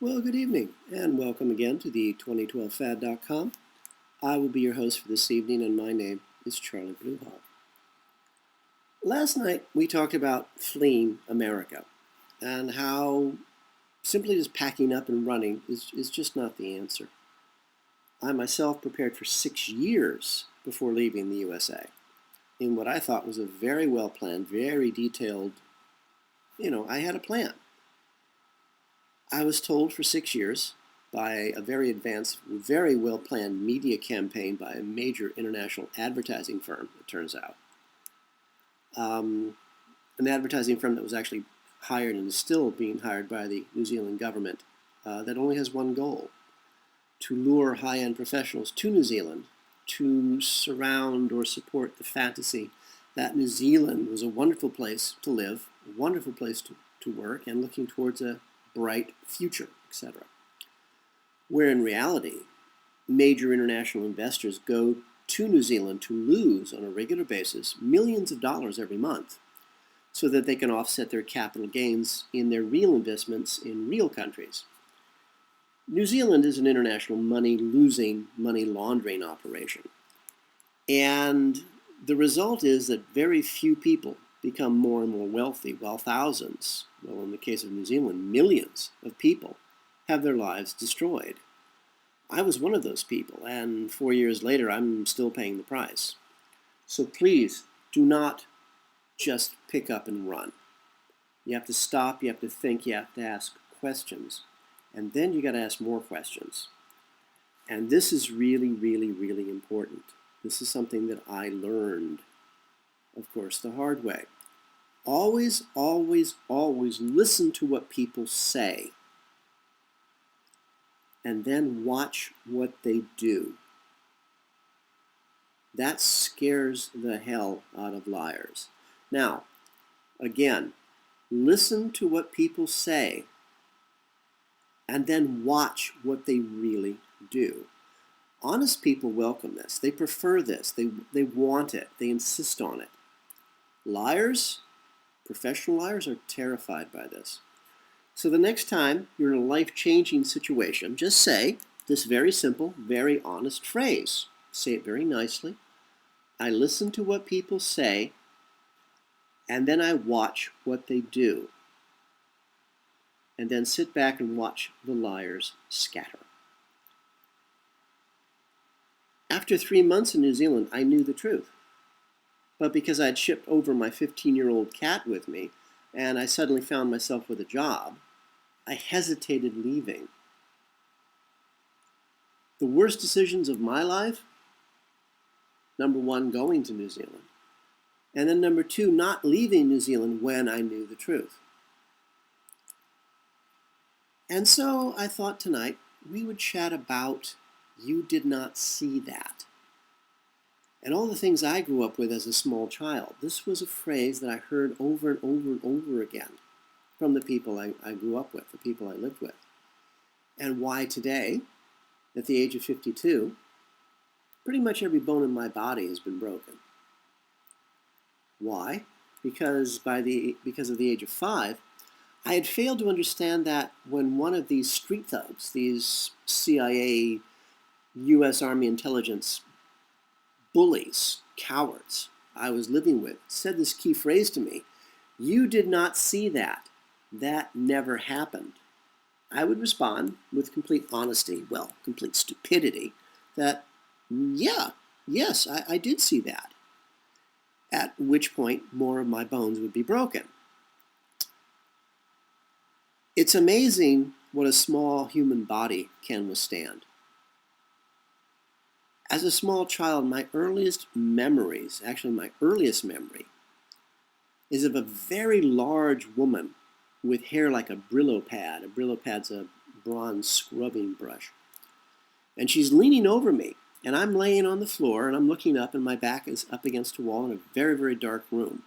Well, good evening, and welcome again to the 2012fad.com. I will be your host for this evening, and my name is Charlie Bluehawk. Last night, we talked about fleeing America and how simply just packing up and running is just not the answer. I myself prepared for 6 years before leaving the USA in what I thought was a very well-planned, very detailed, I had a plan. I was told for 6 years by a very advanced, very well-planned media campaign by a major international advertising firm, it turns out. An advertising firm that was actually hired and is still being hired by the New Zealand government that only has one goal: to lure high-end professionals to New Zealand to surround or support the fantasy that New Zealand was a wonderful place to live, a wonderful place to work, and looking towards a bright future, etc. Where in reality, major international investors go to New Zealand to lose on a regular basis millions of dollars every month so that they can offset their capital gains in their real investments in real countries. New Zealand is an international money-losing, money-laundering operation. And the result is that very few people become more and more wealthy, while thousands, well, in the case of New Zealand, millions of people have their lives destroyed. I was one of those people, and 4 years later, I'm still paying the price. So please, do not just pick up and run. You have to stop, you have to think, you have to ask questions, and then you got to ask more questions. And this is really, really, really important. This is something that I learned, of course, the hard way. Always, always, always listen to what people say, and then watch what they do. That scares the hell out of liars. Now, again, listen to what people say, and then watch what they really do. Honest people welcome this. They prefer this. They want it. They insist on it. Liars, professional liars, are terrified by this. So the next time you're in a life-changing situation, just say this very simple, very honest phrase. Say it very nicely. I listen to what people say, and then I watch what they do. And then sit back and watch the liars scatter. After 3 months in New Zealand, I knew the truth. But because I'd shipped over my 15-year-old cat with me, and I suddenly found myself with a job, I hesitated leaving. The worst decisions of my life: number one, going to New Zealand. And then number two, not leaving New Zealand when I knew the truth. And so I thought tonight we would chat about "you did not see that." And all the things I grew up with as a small child. This was a phrase that I heard over and over and over again from the people I grew up with, the people I lived with. And why today, at the age of 52, pretty much every bone in my body has been broken. Why? Because of the age of 5, I had failed to understand that when one of these street thugs, these CIA, U.S. Army intelligence bullies, cowards I was living with, said this key phrase to me: "You did not see that. That never happened." I would respond with complete honesty, well, complete stupidity, that yes, I did see that. At which point more of my bones would be broken. It's amazing what a small human body can withstand. As a small child, my earliest memories, actually my earliest memory, is of a very large woman with hair like a Brillo pad. A Brillo pad's a bronze scrubbing brush. And she's leaning over me, and I'm laying on the floor, and I'm looking up, and my back is up against a wall in a very, very dark room.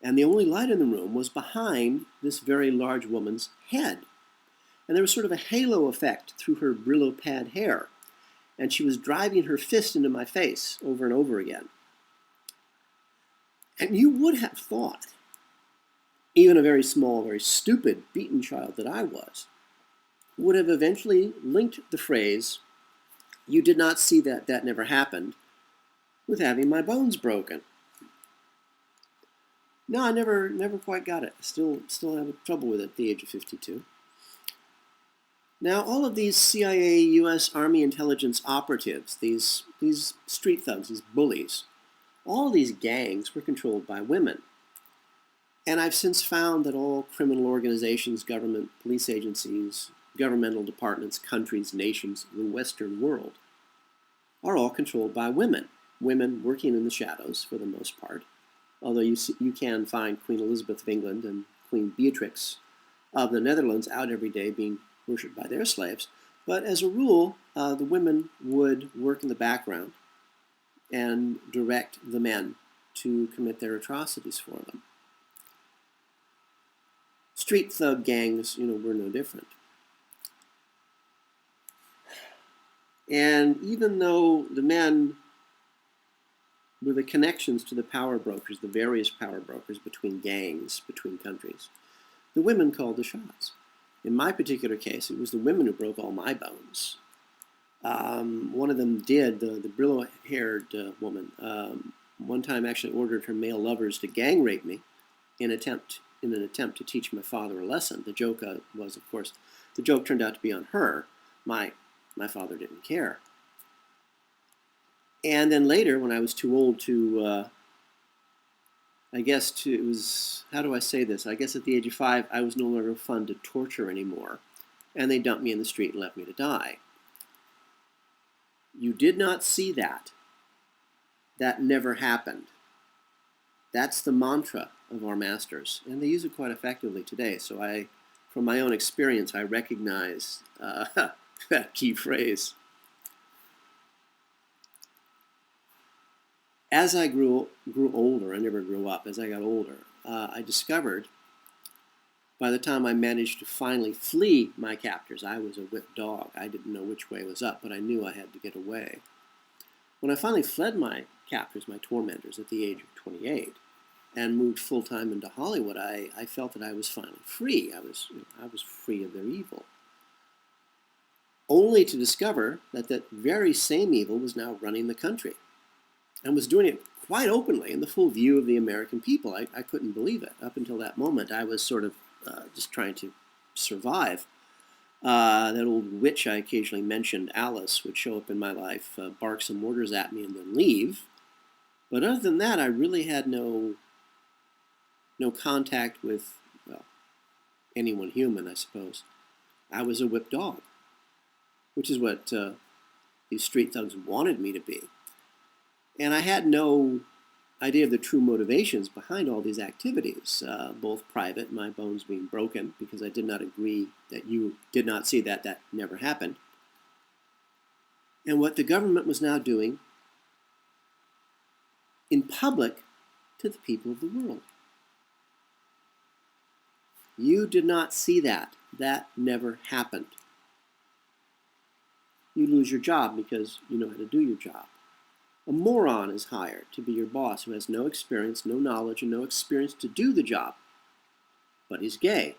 And the only light in the room was behind this very large woman's head. And there was sort of a halo effect through her Brillo pad hair. And she was driving her fist into my face over and over again. And you would have thought, even a very small, very stupid, beaten child that I was, would have eventually linked the phrase, "You did not see that, that never happened," with having my bones broken. No, I never quite got it. Still have trouble with it at the age of 52. Now, all of these CIA, U.S. Army intelligence operatives, these street thugs, these bullies, all these gangs were controlled by women. And I've since found that all criminal organizations, government, police agencies, governmental departments, countries, nations, the Western world, are all controlled by women. Women working in the shadows, for the most part. Although you can find Queen Elizabeth of England and Queen Beatrix of the Netherlands out every day being worshipped by their slaves. But as a rule, the women would work in the background and direct the men to commit their atrocities for them. Street thug gangs, were no different. And even though the men were the connections to the power brokers, the various power brokers between gangs, between countries, the women called the shots. In my particular case, it was the women who broke all my bones. One of them did, the Brillo-haired woman, one time actually ordered her male lovers to gang rape me in an attempt to teach my father a lesson. The joke was, of course, the joke turned out to be on her. My father didn't care. And then later, when I was too old to, it was, how do I say this? I guess at the age of 5, I was no longer fun to torture anymore. And they dumped me in the street and left me to die. You did not see that. That never happened. That's the mantra of our masters. And they use it quite effectively today. So from my own experience, I recognize that key phrase. As I grew older, I never grew up, as I got older, I discovered by the time I managed to finally flee my captors, I was a whipped dog. I didn't know which way was up, but I knew I had to get away. When I finally fled my captors, my tormentors, at the age of 28, and moved full-time into Hollywood, I felt that I was finally free. I was free of their evil. Only to discover that that very same evil was now running the country, and was doing it quite openly in the full view of the American people. I couldn't believe it. Up until that moment, I was sort of just trying to survive. That old witch I occasionally mentioned, Alice, would show up in my life, bark some orders at me, and then leave. But other than that, I really had no contact with, well, anyone human, I suppose. I was a whipped dog, which is what these street thugs wanted me to be. And I had no idea of the true motivations behind all these activities, both private, my bones being broken, because I did not agree that you did not see that that never happened, and what the government was now doing in public to the people of the world. You did not see that. That never happened. You lose your job because you know how to do your job. A moron is hired to be your boss who has no experience, no knowledge, and no experience to do the job. But he's gay.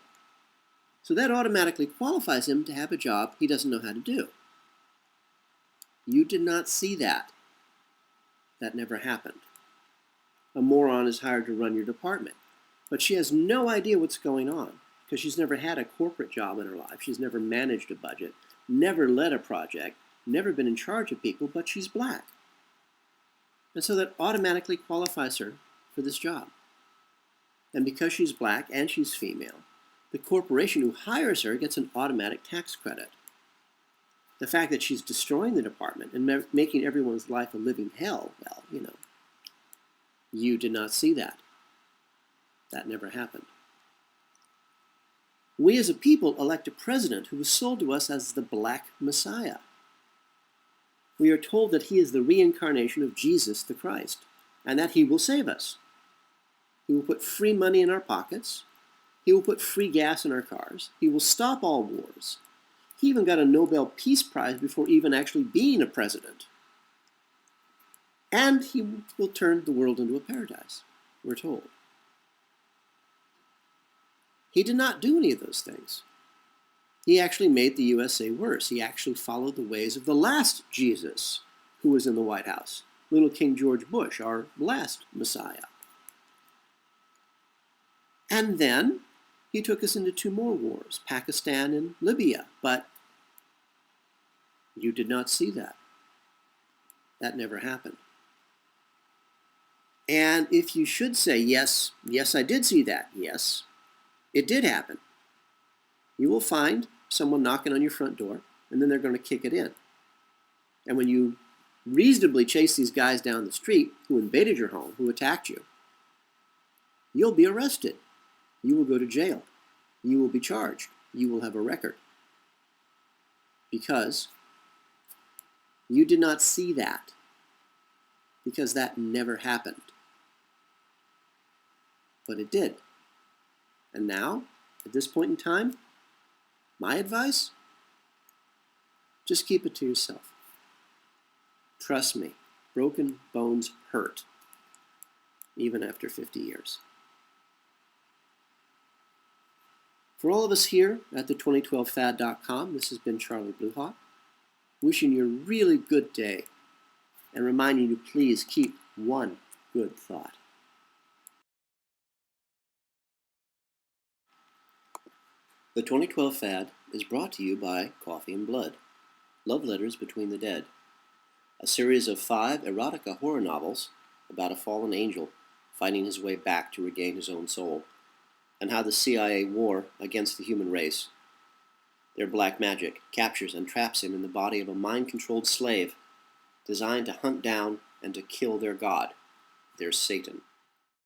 So that automatically qualifies him to have a job he doesn't know how to do. You did not see that. That never happened. A moron is hired to run your department. But she has no idea what's going on because she's never had a corporate job in her life. She's never managed a budget, never led a project, never been in charge of people, but she's black. And so that automatically qualifies her for this job. And because she's black and she's female, the corporation who hires her gets an automatic tax credit. The fact that she's destroying the department and making everyone's life a living hell, well, you did not see that. That never happened. We as a people elect a president who was sold to us as the Black Messiah. We are told that he is the reincarnation of Jesus the Christ, and that he will save us. He will put free money in our pockets. He will put free gas in our cars. He will stop all wars. He even got a Nobel Peace Prize before even actually being a president. And he will turn the world into a paradise, we're told. He did not do any of those things. He actually made the USA worse. He actually followed the ways of the last Jesus who was in the White House, little King George Bush, our last Messiah. And then he took us into two more wars, Pakistan and Libya. But you did not see that. That never happened. And if you should say, yes, I did see that. Yes, it did happen. You will find someone knocking on your front door, and then they're going to kick it in. And when you reasonably chase these guys down the street who invaded your home, who attacked you, you'll be arrested. You will go to jail. You will be charged. You will have a record. Because you did not see that. Because that never happened. But it did. And now, at this point in time, my advice, just keep it to yourself. Trust me, broken bones hurt, even after 50 years. For all of us here at the 2012fad.com, this has been Charlie Bluehawk, wishing you a really good day and reminding you to please keep one good thought. The 2012 Fad is brought to you by Coffee and Blood, Love Letters Between the Dead, a series of 5 erotica horror novels about a fallen angel finding his way back to regain his own soul, and how the CIA war against the human race. Their black magic captures and traps him in the body of a mind-controlled slave designed to hunt down and to kill their god, their Satan.